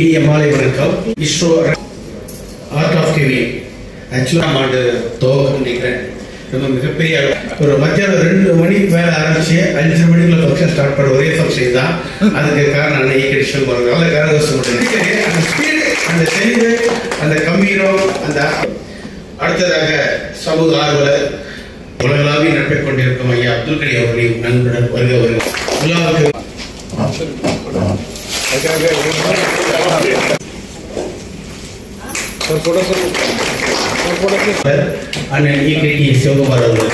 இனிய மாலை வணக்கம். இஸ்ரோ ஆர்ட் ஆஃப் கிவிங் ஆக்சுவலாக ஆண்டு துவக்கம் நினைக்கிறேன். ரொம்ப மிகப்பெரிய ஒரு மத்தியானம் 2 மணிக்கு மேலே ஆரம்பிச்சு 5 மணிக்குள்ள ஃபங்க்ஷன் ஸ்டார்ட் பண்ண ஒரே ஃபங்க்ஷன் தான். அதுக்கு காரணம் அன்னைக்கு கிருஷ்ணன் போகிறதுனால காரணம் அந்த ஸ்பீடு, அந்த தெளிவு, அந்த கம்பீரம், அந்த அடுத்ததாக சமூக ஆர்வலர் உலகளாவிய நட்பை கொண்டிருக்கும் ஐயா அப்துல் கனி அவர்களின் நண்புடன் வருக விழாவுக்கு அண்ணன் ஈகேடி சிவகுமார் அவர்கள்.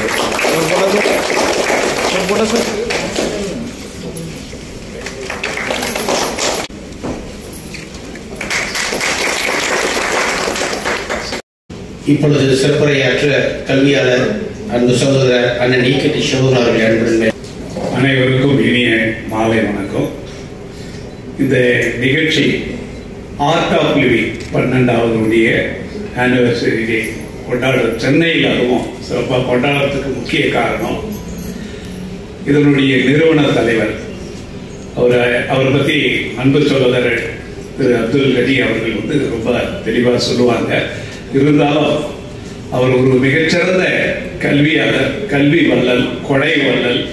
இப்பொழுது சிறப்புரையாற்ற கல்வியாளர் அன்பு சகோதரர் அண்ணன் ஈகேடி சிவகுமார் அவர்கள் அன்புடன். அனைவருக்கும் இனிய மாலை வணக்கம். இந்த நிகழ்ச்சி ஆர்ட் ஆஃப் லிவிங் 12வது ஆனிவர்சரி டே சென்னையில் அதுவும் சிறப்பாக கொண்டாடுறதுக்கு முக்கிய காரணம் இதனுடைய நிறுவன தலைவர் அவரை பற்றி அன்பு சகோதரர் திரு அப்துல் கனி அவர்கள் ரொம்ப தெளிவாக சொல்லுவாங்க. இருந்தாலும் அவர் ஒரு மிகச்சிறந்த கல்வியாளர், கல்வி வள்ளல், கொடை வள்ளல்.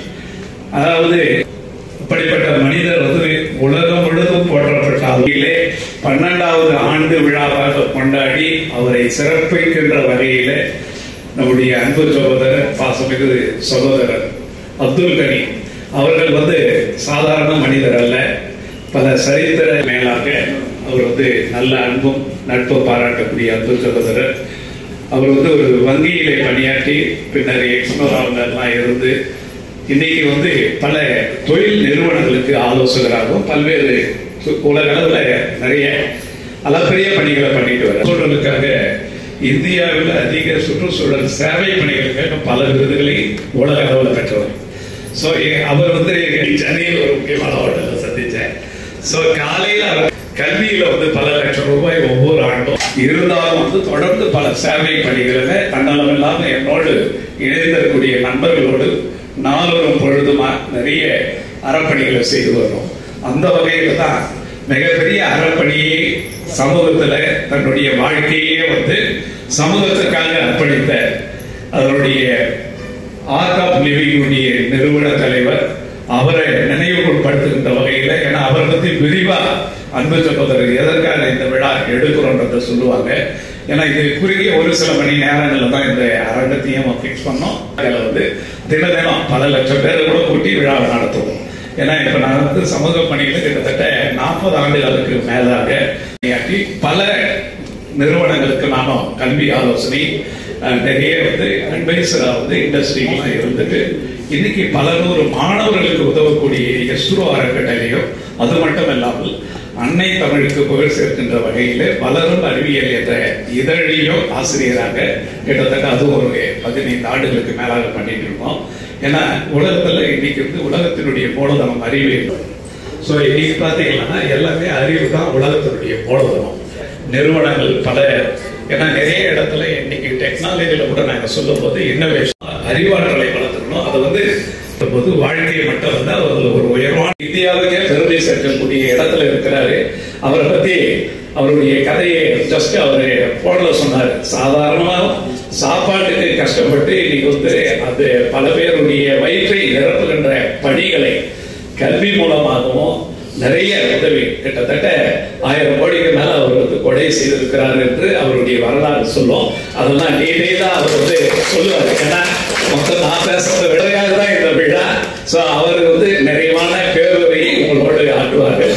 அதாவது இப்படிப்பட்ட மனிதர் உலகம் முழுவதும் போற்றப்பட்ட வகையிலே 12வது ஆண்டு விழாவாக கொண்டாடி அவரை சிறப்பிக்கின்ற வகையில நம்முடைய அன்பு சகோதரர், பாசமிகு சகோதரர் அப்துல் கனி அவர்கள் சாதாரண மனிதர் அல்ல. பல சரித்திர மேலாக அவர் நல்ல அன்பும் நட்பும் பாராட்டக்கூடிய அப்துல் சகோதரர். அவர் ஒரு வங்கியிலே பணியாற்றி பின்னர் எக்ஸ்ப்ளோராக இருந்து இன்னைக்கு பல தொழில் நிறுவனங்களுக்கு ஆலோசகராகவும் பல்வேறு உலக அளவில் நிறைய அளப்பரிய பணிகளை பண்ணிட்டு வர சூழலுக்காக இந்தியாவில் அதிக சுற்றுச்சூழல் சேவை பணிகளுக்காக பல விருதுகளை உலக அளவில் பெற்றவர். ஸோ அவர் சென்னையில் ஒரு முக்கியமான ஹோட்டலில் சந்திச்சேன். ஸோ காலையில் அவர் கல்வியில பல லட்சம் ரூபாய் ஒவ்வொரு ஆண்டும் இருந்தாலும் தொடர்ந்து பல சேவை பணிகளில் தன்னலம் இல்லாமல் என்னோடு இணைந்திருக்கக்கூடிய நண்பர்களோடு நாளொரும் பொழுதுமா நிறைய அறப்பணிகளை செய்து வரும். அந்த வகையில தான் மிகப்பெரிய அறப்பணியை சமூகத்துல தன்னுடைய வாழ்க்கையே சமூகத்துக்காக அர்ப்பணித்த அதனுடைய ஆர்ட் ஆஃப் லிவிங் நிறுவன தலைவர் அவரை நினைவுபடுத்துகின்ற வகையில, ஏன்னா அவரை பத்தி விரிவா அன்பு சகோதரர் எதற்காக இந்த விழா எடுக்கிறோன்றத சொல்லுவாங்க. ஏன்னா இது குறுகிய ஒரு சில மணி நேரங்கள்ல தான் இந்த அரங்கத்தையும் ஃபிக்ஸ் பண்ணோம். அதில் தினம் பல லட்சம் பேரை கூட கூட்டி விழாவை நடத்துவோம். ஏன்னா இப்ப நான் சமூக பணிகளை கிட்டத்தட்ட 40 ஆண்டுகளுக்கு மேலாக பல நிறுவனங்களுக்கு நானும் கல்வி ஆலோசனை நிறைய அட்வைசரா இண்டஸ்ட்ரிலாம் இருந்துட்டு இன்னைக்கு பல 100 மாணவர்களுக்கு உதவக்கூடிய இஸ்ரோ அறக்கட்டளையும் அது மட்டும் இல்லாமல் அன்னை தமிழுக்கு புகழ் சேர்க்கின்ற வகையில் வளரும் அறிவியல் என்ற இதழிலும் ஆசிரியராக கிட்டத்தட்ட அது ஒரு 15 ஆண்டுகளுக்கு மேலாக பண்ணிட்டு இருக்கோம். ஏன்னா உலகத்துல இன்னைக்கு உலகத்தினுடைய மூலதனம் அறிவியல். ஸோ இன்னைக்கு பார்த்தீங்கன்னா எல்லாமே அறிவு தான் உலகத்தினுடைய மூலதனம். நிறுவனங்கள் பல, ஏன்னா நிறைய இடத்துல இன்னைக்கு டெக்னாலஜியில கூட நாங்கள் சொல்லும் போது இன்னோவேஷன் அறிவாற்றலை வளர்த்துக்கணும். அது பொது வாழ்க்கையை மட்டும் ஒரு உயர்வான இந்தியாவுக்கே பெருமை சேர்க்கக்கூடிய இடத்துல இருக்கிறாரு. அவரை பத்தி அவருடைய கதையை ஜஸ்ட் அவரு போடல சொன்னாரு. சாதாரணமா சாப்பாட்டுக்கு கஷ்டப்பட்டு இன்னைக்கு அது பல பேருடைய வயிற்றை நிரப்புகின்ற பணிகளை கல்வி மூலமாகவும் நிறைய உதவி கிட்டத்தட்ட 1000 கோடிக்கு மேல அவர் கொடை செய்திருக்கிறார் என்று அவருடைய வரலாறு சொல்லும். அதெல்லாம் நீதான் அவர் சொல்லுவாரு. ஏன்னா மொத்தம் நான் பேசுற விடையாக தான் இந்த விழா. ஸோ அவர் நிறைவான பேருரையை உங்களோடு ஆட்டுவார்கள்.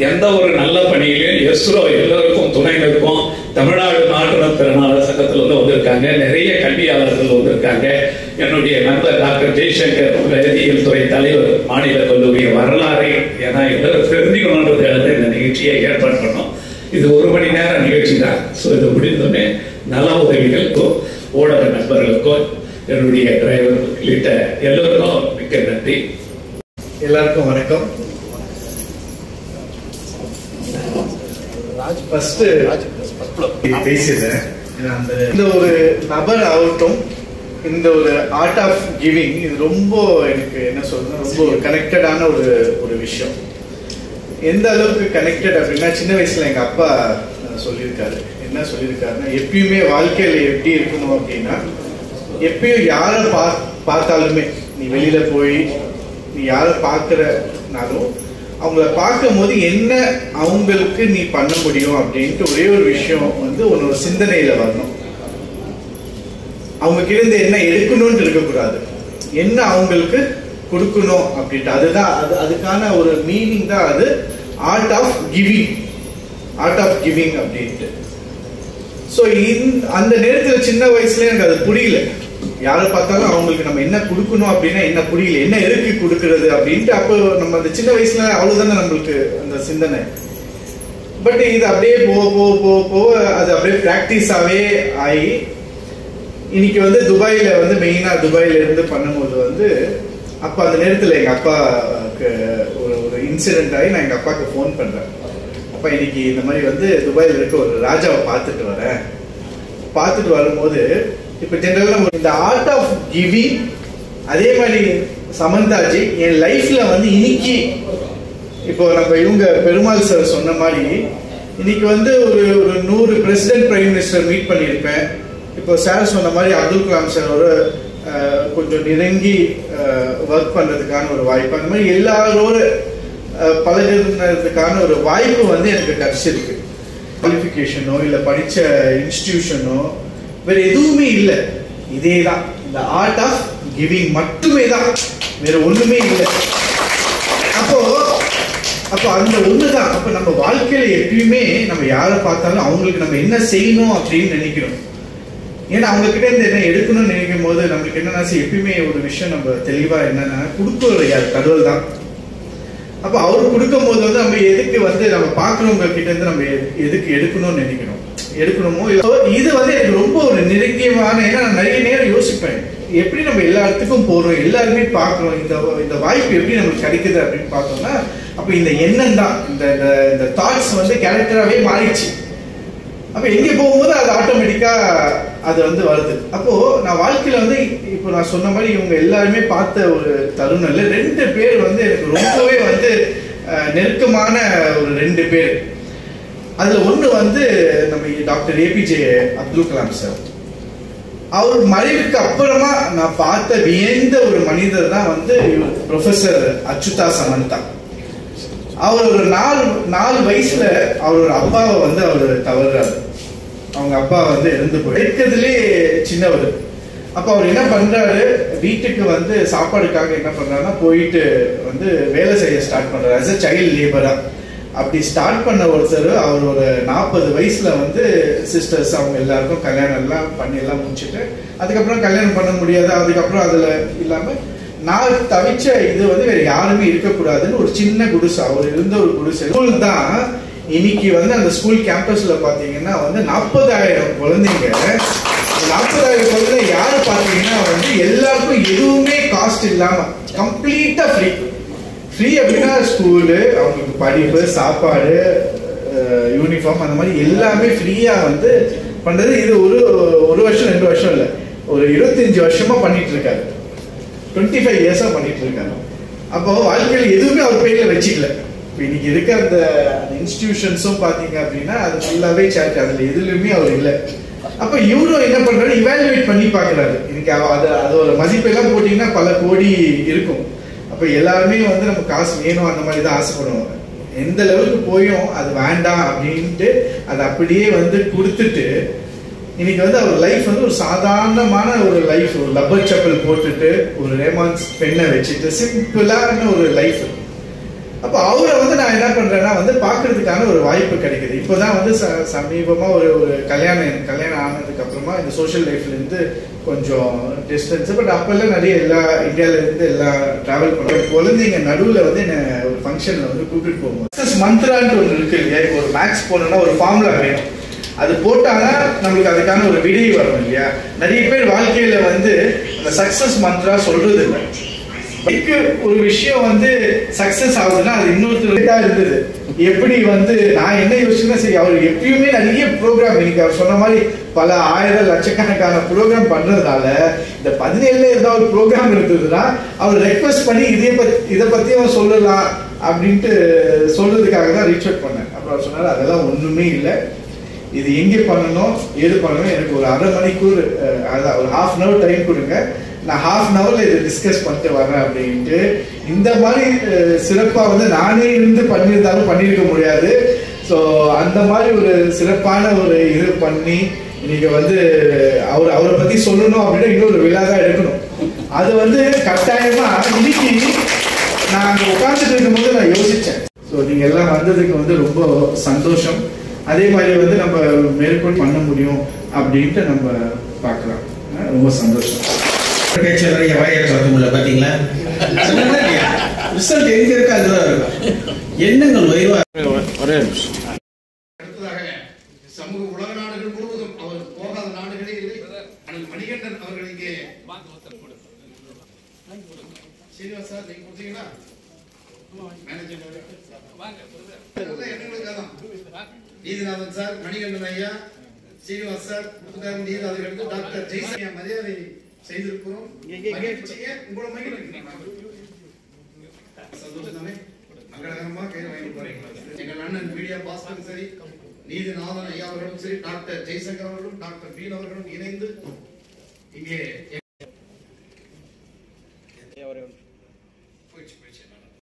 எந்த ஒரு நல்ல பணியிலையும் இஸ்ரோ எல்லோருக்கும் துணை நிற்கும். தமிழ்நாடு நாட்டுநர் திறனாளர் சங்கத்தில் வந்திருக்காங்க, நிறைய கல்வியாளர்கள் வந்திருக்காங்க. என்னுடைய நண்பர் டாக்டர் ஜெய்சங்கர் வேதியியல் துறை தலைவர் மாநில கல்லூரிய வரலாறை ஏன்னா எல்லாரும் தெரிஞ்சுக்கணுன்றதுக்காக இந்த நிகழ்ச்சியை ஏற்பாடு பண்ணோம். இது 1 மணி நேர நிகழ்ச்சி தான். ஸோ இது முடிந்தோடனே நல உதவிகளுக்கோ ஊடக நண்பர்களுக்கோ என்னுடைய டிரைவர் உள்ளிட்ட எல்லோருக்கும் மிக்க நன்றி. எல்லாருக்கும் வணக்கம். பேசியது இந்த ஒரு நபர் ஆகட்டும், இந்த ஒரு ஆர்ட் ஆஃப் கிவிங் இது ரொம்ப எனக்கு என்ன சொல்றது ரொம்ப கனெக்டடான ஒரு விஷயம். எந்த அளவுக்கு கனெக்டட் அப்படின்னா, சின்ன வயசுல எங்க அப்பா சொல்லியிருக்காரு. என்ன சொல்லியிருக்காருன்னா, எப்பயுமே வாழ்க்கையில எப்படி இருக்கணும் அப்படின்னா, எப்பயும் யாரை பார்த்தாலுமே நீ வெளியில போய் நீ யாரை பார்க்கறனாலும் அவங்கள பார்க்கும் போது என்ன அவங்களுக்கு நீ பண்ண முடியும் அப்படின்ட்டு ஒரே ஒரு விஷயம் வந்து உன்னோட சிந்தனையில வரணும். அவங்க கிட்ட என்ன எடுக்கணும்னு இருக்கக்கூடாது, என்ன அவங்களுக்கு கொடுக்கணும் அப்படின்ட்டு. அதுதான் அதுக்கான ஒரு மீனிங் தான் அது ஆர்ட் ஆஃப் கிவிங் அப்படின்ட்டு. ஸோ அந்த நேரத்தில் சின்ன வயசுல எனக்கு அது புரியல. யாரை பார்த்தாலும் அவங்களுக்கு நம்ம என்ன கொடுக்கணும் அப்படின்னா என்ன புரியல, என்ன இருக்கு கொடுக்கறது அப்படின்ட்டு. அப்போ நம்ம அந்த சின்ன வயசுல அவ்வளவுதானே நம்மளுக்கு அந்த சிந்தனை. பட் இது அப்படியே போக அது அப்படியே பிராக்டிஸாவே ஆகி இன்னைக்கு வந்து துபாயில வந்து மெயினா துபாயில இருந்து பண்ணும்போது வந்து அப்ப அந்த நேரத்துல எங்க அப்பாவுக்கு ஒரு இன்சிடென்ட் ஆகி நான் எங்க அப்பாவுக்கு ஃபோன் பண்றேன். அப்பா இன்னைக்கு இந்த மாதிரி வந்து துபாயில இருக்க ஒரு ராஜாவை பார்த்துட்டு வரும்போது இப்ப ஜெனரலா இந்த ஆர்ட் ஆஃப் கிவிங் அதே மாதிரி சமந்தாஜி என் லைஃப்ல வந்து இன்னைக்கு இப்போ நம்ம இவங்க பெருமாள் சார் சொன்ன மாதிரி இன்னைக்கு வந்து ஒரு 100 பிரசிடென்ட் பிரைம் மினிஸ்டர் மீட் பண்ணியிருப்பேன். இப்போ சார் சொன்ன மாதிரி அப்துல் கலாம் சாரோட கொஞ்சம் நெருங்கி ஒர்க் பண்றதுக்கான ஒரு வாய்ப்பு, அந்த மாதிரி எல்லாரோட பழகிறதுக்கான ஒரு வாய்ப்பு வந்து எனக்கு கிடைச்சிருக்கு. குவாலிஃபிகேஷனோ இல்லை படிச்ச இன்ஸ்டிடியூஷனோ வேற எதுவுமே இல்லை, இதே தான் இந்த ஆர்ட் ஆஃப் கிவிங் மட்டுமே தான், வேற ஒண்ணுமே இல்லை. அப்போ அந்த ஒண்ணுதான். அப்ப நம்ம வாழ்க்கையில எப்பயுமே நம்ம யாரை பார்த்தாலும் அவங்களுக்கு நம்ம என்ன செய்யணும் அப்படின்னு நினைக்கிறோம். ஏன்னா அவங்க கிட்ட இருந்து என்ன எடுக்கணும்னு நினைக்கும் போது நம்மளுக்கு என்னன்னா எப்பயுமே ஒரு விஷயம் நம்ம தெளிவா என்னன்னா கொடுக்குற யார் கடவுள் தான். அப்ப அவரு கொடுக்கும் போது வந்து நம்ம எதுக்கு வந்து நம்ம பாக்குறவங்க கிட்ட இருந்து நம்ம எதுக்கு எடுக்கணும்னு எடுக்கணுமோ இல்ல. இது வந்து எனக்கு ரொம்ப ஒரு நெருங்கியமான, ஏன்னா நான் நிறைய நேரம் யோசிப்பேன் எப்படி நம்ம எல்லா இடத்துக்கும் போறோம், எல்லாருமே பாக்குறோம், இந்த வாய்ப்பு எப்படி நம்மளுக்கு கிடைக்குது அப்படின்னு பார்த்தோம்னா அப்ப இந்த எண்ணம் தான், இந்த தாட்ஸ் வந்து கேரக்டராகவே மாறிடுச்சு. அப்ப எங்க போகும்போது அது ஆட்டோமேட்டிக்கா அது வந்து வருது. அப்போ நான் வாழ்க்கையில வந்து இப்போ நான் சொன்ன மாதிரி இவங்க எல்லாருமே பார்த்த ஒரு தருணம்ல 2 பேர் வந்து எனக்கு ரொம்பவே வந்து நெருக்கமான ஒரு 2 பேர். அதுல ஒண்ணு வந்து நம்ம doctor APJ Abdul Kalam sir. அவர் மறைவுக்கு அப்புறமா நான் பார்த்த வியந்த ஒரு மனிதர் தான் வந்து ப்ரொஃபசர் அச்சுதா சமந்தா. அவர் ஒரு 4 வயசுல அவரோட அப்பாவை வந்து அவர் தவறுறாரு. அவங்க அப்பா வந்து இறந்து போயிருக்கிறதுலே சின்னவர். அப்ப அவர் என்ன பண்றாரு, வீட்டுக்கு வந்து சாப்பாடுக்காக என்ன பண்றாருன்னா போயிட்டு வந்து வேலை செய்ய ஸ்டார்ட் பண்றாரு as a சைல்ட் லேபரா. அப்படி ஸ்டார்ட் பண்ண ஒருத்தர் அவர் ஒரு 40 வயசுல வந்து சிஸ்டர்ஸ் அவங்க எல்லாருக்கும் கல்யாணம் எல்லாம் பண்ணி எல்லாம் முடிச்சுட்டு அதுக்கப்புறம் கல்யாணம் பண்ண முடியாது. அதுக்கப்புறம் அதுல இல்லாம நான் தவிச்ச இது வந்து வேற யாருமே இருக்கக்கூடாதுன்னு ஒரு சின்ன குடிசை, அவர் இருந்த ஒரு குடிசை ஸ்கூல் தான். இன்னைக்கு வந்து அந்த ஸ்கூல் கேம்பஸ்ல பாத்தீங்கன்னா வந்து 40,000 குழந்தைங்க. 40,000 குழந்தை யாரு பாத்தீங்கன்னா வந்து எல்லாருக்கும் எதுவுமே காஸ்ட் இல்லாம கம்ப்ளீட்டா ஃப்ரீ அப்படின்னா ஸ்கூலு, அவங்களுக்கு படிப்பு, சாப்பாடு, யூனிஃபார்ம், அந்த மாதிரி எல்லாமே ஃப்ரீயா வந்து பண்றது. இது ஒரு வருஷம் 2 வருஷம் இல்ல, ஒரு 25 வருஷமா பண்ணிட்டு இருக்காரு, 25 இயர்ஸா பண்ணிட்டு இருக்காரு. அப்போ வாழ்க்கையில எதுவுமே அவர் பேர்ல வச்சுக்கல. இன்னைக்கு இருக்க அந்த இன்ஸ்டிடியூஷன்ஸும் பாத்தீங்க அப்படின்னா அது ஃபுல்லாவே சேரிட்டி, அதுல எதுலயுமே அவர் இல்லை. அப்ப இவரும் என்ன பண்றாரு, இவாலுவேட் பண்ணி பாக்குறாரு. இன்னைக்கு அதோட மதிப்பெல்லாம் போட்டீங்கன்னா பல கோடி இருக்கும். அப்ப எல்லாருமே வந்து நம்ம காசு வேணும் அந்த மாதிரி தான் ஆசைப்படுவாங்க. எந்த லெவலுக்கு போயும் அது வேண்டாம் அப்படின்ட்டு அதை அப்படியே வந்து கொடுத்துட்டு இன்னைக்கு வந்து அவர் லைஃப் வந்து ஒரு சாதாரணமான ஒரு லைஃப், ஒரு லப்பர் செப்பல் போட்டுட்டு ஒரு ரேமான்ஸ் பெண்ணை வச்சுட்டு சிம்பிளான ஒரு லைஃப். அப்ப அவரை வந்து நான் என்ன பண்றேன்னா வந்து பாக்குறதுக்கான ஒரு வாய்ப்பு கிடைக்குது. இப்போதான் வந்து சமீபமா ஒரு கல்யாணம் ஆனதுக்கு அப்புறமா இந்த சோஷியல் லைஃப்ல இருந்து கொஞ்சம் டிஸ்டன்ஸ். பட் அப்பெல்லாம் நிறைய எல்லா இந்தியால இருந்து எல்லாம் டிராவல் பண்ணுறேன். குழந்தைங்க நடுவுல வந்து என்ன ஒரு ஃபங்க்ஷன்ல வந்து கூப்பிட்டு போகும்போது மந்த்ரான்ட்டு ஒன்று இருக்கு இல்லையா, ஒரு மேக்ஸ் போனோம்னா ஒரு ஃபார்முலா வேணும், அது போட்டாங்கன்னா நம்மளுக்கு அதுக்கான ஒரு விடை வரும் இல்லையா. நிறைய பேர் வாழ்க்கையில வந்து அந்த சக்சஸ் மந்த்ரா சொல்றது இல்லை. ஒரு விஷயம் வந்து சக்சஸ் ஆகுதுன்னா அது இன்னொருத்தருக்கா இருந்தது. எப்படி வந்து நான் என்ன யோசிச்சுன்னா சரி, அவர் எப்பயுமே நிறைய ப்ரோக்ராம், இன்னைக்கு அவர் சொன்ன மாதிரி பல 1000 லட்சக்கணக்கான ப்ரோக்ராம் பண்றதுனால இந்த 17ல ஏதாவது ஒரு ப்ரோக்ராம் இருந்ததுன்னா அவர் ரெக்வெஸ்ட் பண்ணி இதை பத்தி அவர் சொல்லலாம் அப்படின்ட்டு சொல்றதுக்காக தான் ரீச் அவுட் பண்ணேன். அப்புறம் அவர் சொன்னார் அதெல்லாம் ஒண்ணுமே இல்லை, இது எங்கே பண்ணணும் ஏது பண்ணணும் எனக்கு ஒரு அரை மணிக்கூர் அதான் ஒரு ½ hour டைம் கொடுங்க, நான் ½ hourல இதை டிஸ்கஸ் பண்ணிட்டு வரேன் அப்படின்ட்டு. இந்த மாதிரி சிறப்பாக வந்து நானே இருந்து பண்ணியிருந்தாலும் பண்ணியிருக்க முடியாது. ஸோ அந்த மாதிரி ஒரு சிறப்பான ஒரு இது பண்ணி இன்னைக்கு வந்து அவரை பத்தி சொல்லணும் அப்படின்னா இன்னொரு விழா தான் எடுக்கணும். அது வந்து கட்டாயமா இன்னைக்கு நான் அங்கே உட்காந்துட்டு இருக்கும்போது நான் யோசிச்சேன். ஸோ நீங்க எல்லாம் வந்ததுக்கு வந்து ரொம்ப சந்தோஷம். அதே மாதிரி வந்து நம்ம மேற்கொண்டு பண்ண முடியும் அப்படின்ட்டு நம்ம பார்க்கலாம். ரொம்ப சந்தோஷம். பாத்தீங்களா ரிசல்ட் எங்க இருக்கு அதுதான் இருக்கும். எண்ணங்கள் ஒரே நிமிஷம். அடுத்ததாக சமூக உலக நாடுகள் முழுவதும் அவர் போகாத நாடுகளே இல்லை. மணிகண்டன் அவர்கள் இங்கே சீனிவாஸ் சார் நீங்க கொடுத்தீங்களா நீதிநாதன் சார், மணிகண்டன் ஐயா, சீனிவாஸ் சார், நீதிநாதர்களுக்கு டாக்டர் ஜெய்சன் மரியாதை செய்திருக்கிறோம். உங்களோட சந்தோஷம் தானே, மங்களகரமா கையில் வாங்கி போறீங்க. எங்கள் அண்ணன் மீடியா பாஸ்கரும் சரி, நீதிநாதன் ஐயா அவர்களும் சரி, டாக்டர் ஜெய்சங்கர் அவர்களும் டாக்டர் பீன் அவர்களும் இணைந்து இங்கே